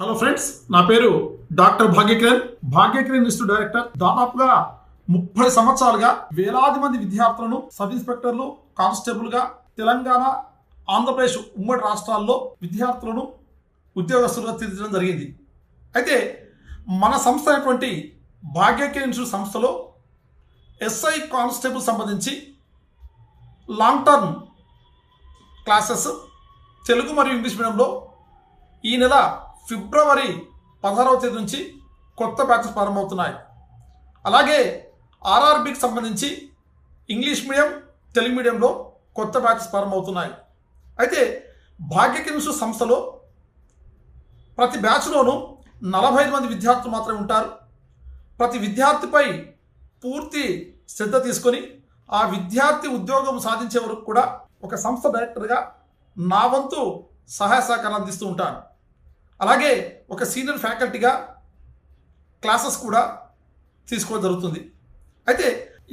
Hello friends, నా పేరు doctor భాగ్యకిరణ్ institute director. దాదాపుగా 30 సంవత్సరాలుగా వేలాది మంది విద్యార్థులను సబ్ ఇన్స్పెక్టర్లు, కానిస్టేబుల్గా తెలంగాణ, ఆంధ్రప్రదేశ్ ఉమ్మడి రాష్ట్రాల్లో విద్యార్థులను ఉద్యోగస్తులుగా తీర్చడం జరిగింది. అయితే మన సంస్థ అయినటువంటి భాగ్యకిరణ్ ఇన్స్టిట్యూట్ సంస్థలో ఎస్ఐ కానిస్టేబుల్ సంబంధించి లాంగ్ టర్మ్ క్లాసెస్ తెలుగు మరియు ఇంగ్లీష్ మీడియంలో ఈ నెల ఫిబ్రవరి 16వ తేదీ నుంచి కొత్త బ్యాచెస్ ప్రారంభమవుతున్నాయి. అలాగే ఆర్ఆర్బికి సంబంధించి ఇంగ్లీష్ మీడియం, తెలుగు మీడియంలో కొత్త బ్యాచెస్ ప్రారంభమవుతున్నాయి. అయితే భాగ్యకిరణ్ సంస్థలో ప్రతి బ్యాచ్లోనూ 45 మంది విద్యార్థులు మాత్రమే ఉంటారు. ప్రతి విద్యార్థిపై పూర్తి శ్రద్ధ తీసుకొని ఆ విద్యార్థి ఉద్యోగం సాధించే వరకు కూడా ఒక సంస్థ డైరెక్టర్గా నా వంతు సహాయ సహకారం అందిస్తూ ఉంటాను. అలాగే ఒక సీనియర్ ఫ్యాకల్టీగా క్లాసెస్ కూడా తీసుకోవడం జరుగుతుంది. అయితే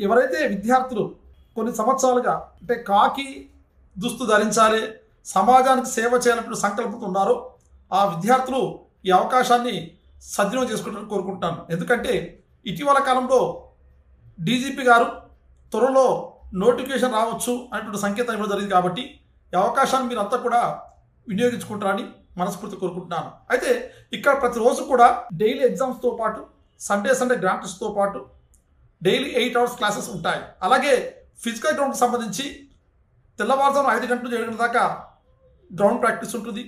ఎవరైతే విద్యార్థులు కొన్ని సంవత్సరాలుగా అంటే కాకి దుస్తు ధరించాలి, సమాజానికి సేవ చేయాలన్నటువంటి సంకల్పంతో ఉన్నారో ఆ విద్యార్థులు ఈ అవకాశాన్ని సద్వినియోగం చేసుకుంటారని కోరుకుంటున్నాను. ఎందుకంటే ఇటీవల కాలంలో డీజీపీ గారు త్వరలో నోటిఫికేషన్ రావచ్చు అనేటువంటి సంకేతం ఇవ్వడం జరిగింది. కాబట్టి ఈ అవకాశాన్ని మీరు అంతా కూడా వినియోగించుకుంటారని మనస్ఫూర్తి కోరుకుంటున్నాను. అయితే ఇక్కడ ప్రతిరోజు కూడా డైలీ ఎగ్జామ్స్తో పాటు సండే గ్రాండ్ టెస్ట్తో పాటు డైలీ 8 hours క్లాసెస్ ఉంటాయి. అలాగే ఫిజికల్ గ్రౌండ్కి సంబంధించి తెల్లవారుజామున 5 గంటల నుంచి 7 గంటల దాకా గ్రౌండ్ ప్రాక్టీస్ ఉంటుంది.